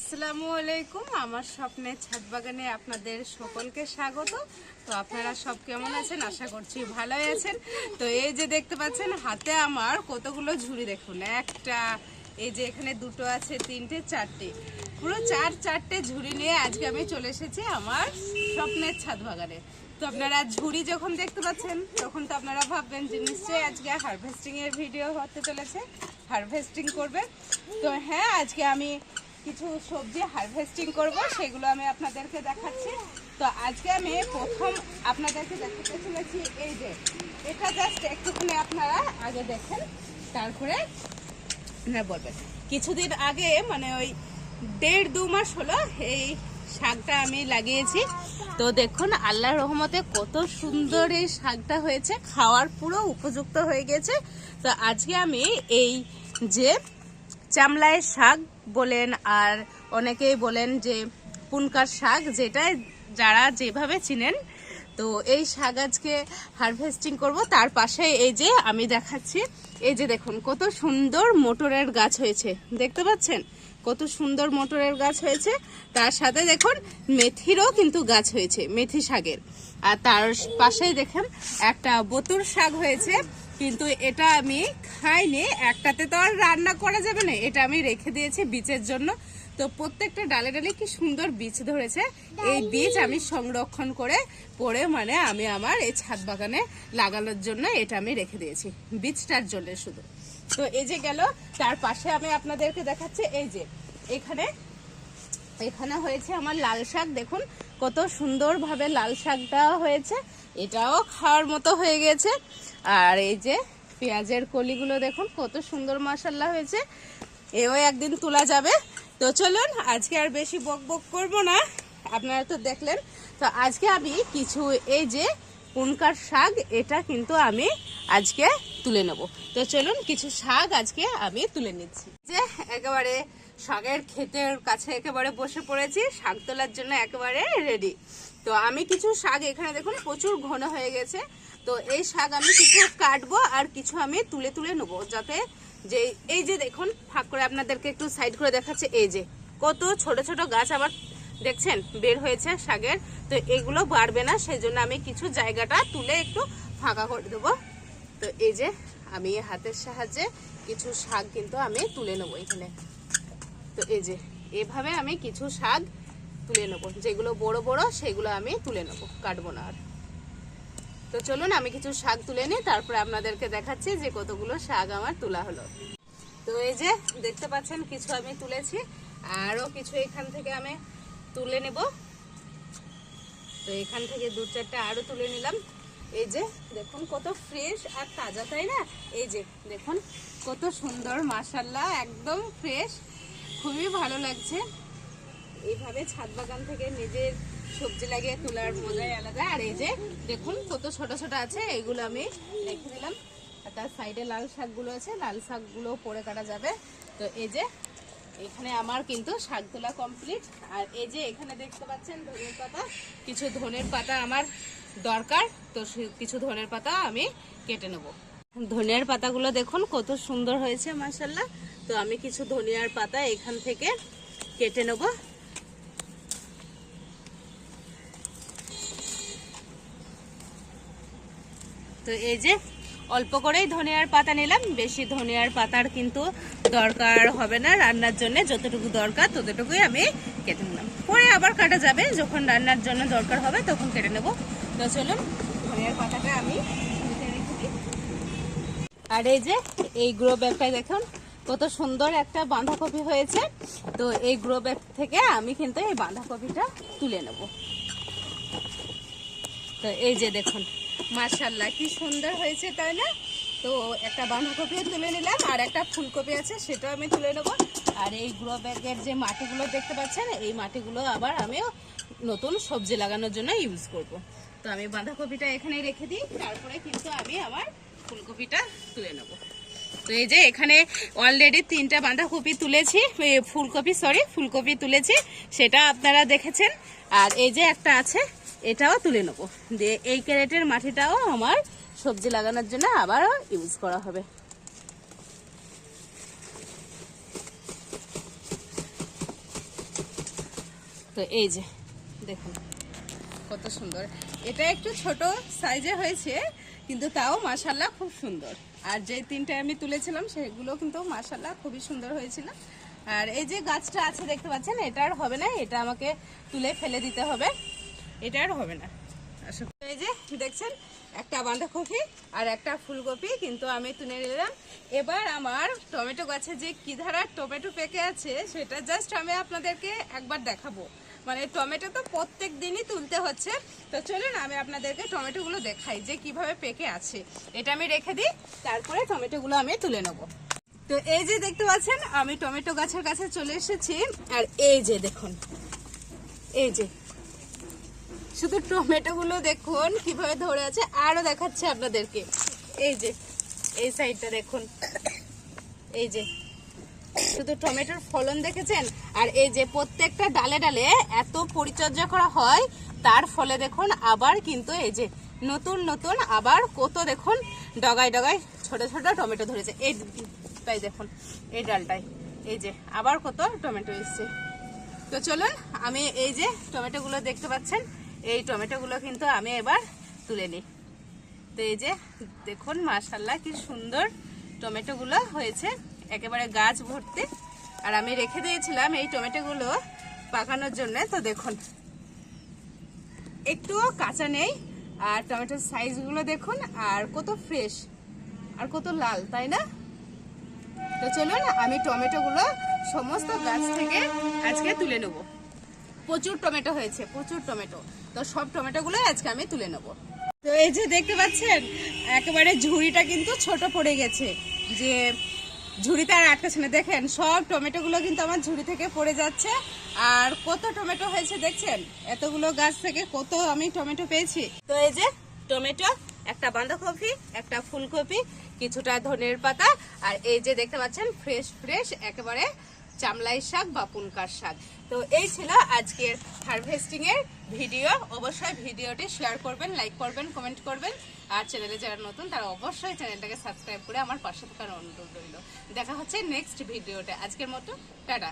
আসসালামু আলাইকুম। আমার স্বপ্নের ছাদ বাগানে আপনাদের সকলকে স্বাগত। তো আপনারা সব কেমন আছেন? আশা করছি ভালোই আছেন। তো এই যে দেখতে পাচ্ছেন হাতে আমার কতগুলো ঝুড়ি, দেখুন একটা, এই যে এখানে দুটো আছে, তিনটে, চারটে, পুরো চারটে ঝুড়ি নিয়ে আজকে আমি চলে এসেছি আমার স্বপ্নের ছাদ বাগানে। তো আপনারা ঝুড়ি যখন দেখতে পাচ্ছেন তখন তো আপনারা ভাববেন যে নিশ্চয়ই আজকে হারভেস্টিং এর ভিডিও হতে চলেছে, হারভেস্টিং করবে। তো হ্যাঁ, আজকে আমি কিছু সবজি হারভেস্টিং করব, সেগুলো আমি আপনাদেরকে দেখাচ্ছি। তো আজকে আমি প্রথম আপনাদেরকে দেখাতে চলেছি এই যে এটা, জাস্ট একটুখানি আপনারা আগে দেখেন, তারপরে আপনারা বলবেন। কিছুদিন আগে মানে ওই 1.5-2 মাস হলো এই শাকটা আমি লাগিয়েছি। তো দেখুন আল্লাহর রহমতে কত সুন্দর এই শাকটা হয়েছে, খাওয়ার পুরো উপযুক্ত হয়ে গেছে। তো আজকে আমি এই যে চামলায় শাক বলেন আর অনেকেই বলেন যে পুনকার শাক, যেটা যারা যেভাবে চিনেন, তো এই শাক আজকে হারভেস্টিং করব। তার পাশে এই যে আমি দেখাচ্ছি, এই যে দেখুন কত সুন্দর মটরের গাছ হয়েছে, দেখতে পাচ্ছেন কত সুন্দর মটরের গাছ হয়েছে। তার সাথে দেখুন মেথিরও কিন্তু গাছ হয়েছে, মেথি শাকের। আর তার পাশেই দেখেন একটা বতুর শাক হয়েছে, কিন্তু এটা আমি খাইনি। একটাতে তো আর রান্না করা যাবে না, এটা আমি রেখে দিয়েছি বীজের জন্য। তো প্রত্যেকটা ডালে ডালে কি সুন্দর বীজ ধরেছে, এই বীজ আমি সংরক্ষণ করে পরে মানে আমি আমার এই ছাদ বাগানে লাগানোর জন্য এটা আমি রেখে দিয়েছি, বীজটার জন্য শুধু। তো এই যে গেল, তার পাশে আমি আপনাদেরকে দেখাচ্ছি এই যে এখানে হয়েছে আমার লাল শাক। দেখুন কত সুন্দরভাবে লাল শাকটা হয়েছে, এটাও খাওয়ার মতো হয়ে গেছে। আর এই যে পেঁয়াজের কলিগুলো দেখুন কত সুন্দর মাশাআল্লাহ হয়েছে, এও একদিন তোলা যাবে। তো চলুন আজকে আর বেশি বক বক করবো না, আপনারা তো দেখলেন। তো আজকে আমি কিছু এই যে পুনকার শাক, এটা কিন্তু আমি আজকে তুলে নেব। তো চলুন কিছু শাক আজকে আমি তুলে নিচ্ছি। যে একেবারে শাকের ক্ষেতের কাছে একেবারে বসে পড়েছি, শাক তোলার জন্য একেবারে রেডি। তো আমি কিছু শাক এখানে দেখুন প্রচুর ঘন হয়ে গেছে। তো এই শাক আমি কিছু কাটবো আর কিছু আমি তুলে তুলে নেবো, যাতে যে এই যে দেখুন ফাঁক করে আপনাদেরকে একটু সাইড করে দেখাচ্ছে, এই যে কত ছোট ছোট গাছ আবার দেখছেন বের হয়েছে শাকের। তো এগুলো বাড়বে না, সেই জন্য আমি কিছু জায়গাটা তুলে একটু ফাঁকা করে দেবো। তো এই যে আমি হাতের সাহায্যে কিছু শাক কিন্তু আমি তুলে নেবো এখানে। তো এই যে এভাবে আমি কিছু শাক তুলে নেবো, যেগুলো বড় বড় সেগুলো আমি তুলে নেবো, কাটবো না আর। তো চলুন আমি কিছু শাক তুলে নিই, তারপরে আপনাদেরকে দেখাচ্ছি যে কতগুলো শাক আমার তোলা হলো। তো এই যে দেখতে পাচ্ছেন কিছু আমি তুলেছি, আরও কিছু এখান থেকে আমি তুলে নেব। তো এখান থেকে 2-4টা আরও তুলে নিলাম। এই যে দেখুন কত ফ্রেশ আর তাজা, তাই না? এই যে দেখুন কত সুন্দর মাশাআল্লাহ, একদম ফ্রেশ, খুবই ভালো লাগছে। এইভাবে ছাদ বাগান থেকে নিজের সবজি লাগিয়ে তোলার মজাই আলাদা। আর এই যে দেখুন কত ছোট ছোট আছে, এইগুলো আমি রেখে দিলাম। আর তার সাইডে লাল শাকগুলো আছে, লাল শাকগুলো পরে কাটা যাবে। তো এই যে এখানে আমার কিন্তু শাক তোলা কমপ্লিট। আর এই যে এখানে দেখতে পাচ্ছেন ধনের পাতা, কিছু ধনের পাতা আমার দরকার, তো কিছু ধনের পাতা আমি কেটে নেব। ধনিয়ার পাতাগুলো দেখুন কত সুন্দর হয়েছে মাশাআল্লাহ। তো আমি কিছু ধনিয়ার পাতা এখান থেকে কেটে নেব। তো এই যে অল্প করেই ধনিয়ার পাতা নিলাম, বেশি ধনিয়ার পাতার কিন্তু দরকার হবে না রান্নার জন্য, যতটুকু দরকার ততটুকুই আমি কেটে নিলাম, পরে আবার কাটা যাবে, যখন রান্নার জন্য দরকার হবে তখন কেটে নেব। তো চলুন ধনিয়ার পাতাটা আমি রেখে দিই। আর এই যে এই গ্রো ব্যাগটায় দেখুন কত সুন্দর একটা বাঁধাকপি হয়েছে। তো এই গ্রো ব্যাগ থেকে আমি কিন্তু এই বাঁধাকপিটা তুলে নেব। তো এই যে দেখুন মাশাআল্লাহ কি সুন্দর হয়েছে, তাই না? তো একটা বাঁধাকপিও তুলে নিলাম, আর একটা ফুলকপি আছে সেটাও আমি তুলে নেব। আর এই গ্রো ব্যাগের যে মাটিগুলো দেখতে পাচ্ছেন, এই মাটিগুলো আবার আমিও নতুন সবজি লাগানোর জন্য ইউজ করব। তো আমি বাঁধাকপিটা এখানে রেখে দিই, তারপরে কিন্তু আমি আমার ফুলকপিটা তুলে নেব। তো এই যে এখানে অলরেডি 3টা বাঁধাকপি তুলেছি, ফুলকপি তুলেছি, সেটা আপনারা দেখেছেন। আর এই যে একটা আছে, এটাও তুলে নেব, দিয়ে এই ক্যারেটের মাটিটাও আমার সবজি লাগানোর জন্য আবারও ইউজ করা হবে। তো এই যে দেখুন কত সুন্দর, এটা একটু ছোট সাইজে হয়েছে কিন্তু তাও মাশাআল্লাহ খুব সুন্দর। আর যে তিনটা আমি তুলেছিলাম সেগুলো কিন্তু মাশাআল্লাহ খুবই সুন্দর হয়েছিল। আর এই যে গাছটা আছে দেখতে পাচ্ছেন, এটা আর হবে না, এটা আমাকে তুলে ফেলে দিতে হবে, এটা আর হবে না। এই যে দেখছেন একটা বাঁধাকপি আর একটা ফুলকপি কিন্তু আমি তুলে নিলাম। এবার আমার টমেটো গাছে যে কি ধারার টমেটো পেকে আছে সেটা জাস্ট আমি আপনাদেরকে একবার দেখাবো। মানে টমেটো তো প্রত্যেক দিনই তুলতে হচ্ছে, তো চলুন আমি আপনাদেরকে টমেটোগুলো দেখাই যে কিভাবে পেকে আছে। এটা আমি রেখে দিই, তারপরে টমেটোগুলো আমি তুলে নেব। তো এই যে দেখতে পাচ্ছেন আমি টমেটো গাছের কাছে চলে এসেছি। আর এই যে দেখুন, এই যে শুধু টমেটো গুলো দেখুন কিভাবে ধরে আছে। আরো দেখাচ্ছে আপনাদেরকে, এই যে এই সাইডটা দেখুন, এই যে শুধু টমেটোর ফলন দেখেছেন। আর এই যে প্রত্যেকটা ডালে ডালে এত পরিচর্যা করা হয়, তার ফলে দেখুন আবার কিন্তু এই যে নতুন নতুন আবার কত দেখুন ডগায় ডগায় ছোট ছোট টমেটো ধরেছে। এই তাই দেখুন এই ডালটায় এই যে আবার কত টমেটো এসছে। তো চলুন আমি এই যে টমেটোগুলো দেখতে পাচ্ছেন, এই টমেটোগুলো কিন্তু আমি এবার তুলে নিই। তো এই যে দেখুন মাশাআল্লাহ কি সুন্দর টমেটোগুলো হয়েছে, একেবারে গাছ ভর্তি। আর আমি রেখে দিয়েছিলাম এই টমেটোগুলো পাকানোর জন্য। তো দেখুন একটুও কাঁচা নেই, আর টমেটোর সাইজগুলো দেখুন আর কত ফ্রেশ আর কত লাল, তাই না? তো চলুন আমি টমেটোগুলো সমস্ত গাছ থেকে আজকে তুলে নেব। প্রচুর টমেটো হয়েছে, প্রচুর টমেটো, তো সব টমেটোগুলো আজকে আমি তুলে নেব। তো এই যে দেখতে পাচ্ছেন একেবারে ঝুড়িটা কিন্তু ছোট পড়ে গেছে, যে ঝুড়িতে আর আটকাছে না। দেখেন সব টমেটোগুলো কিন্তু আমার ঝুড়ি থেকে পড়ে যাচ্ছে। আর কত টমেটো হয়েছে দেখছেন, এতগুলো গাছ থেকে কত আমি টমেটো পেয়েছি। তো এই যে টমেটো, একটা বাঁধাকপি, একটা ফুলকপি, কিছুটা ধনের পাতা, আর এই যে দেখতে পাচ্ছেন ফ্রেশ ফ্রেশ একেবারে চামলাই শাক বা পুনকার শাক। তো এই ছিল আজকের হারভেস্টিং এর ভিডিও। অবশ্যই ভিডিওটি শেয়ার করবেন, লাইক করবেন, কমেন্ট করবেন। আর চ্যানেলে যারা নতুন তারা অবশ্যই চ্যানেলটাকে সাবস্ক্রাইব করে আমার পাশে থাকার অনুরোধ রইল। দেখা হচ্ছে নেক্সট ভিডিওতে। আজকের মতো টাটা।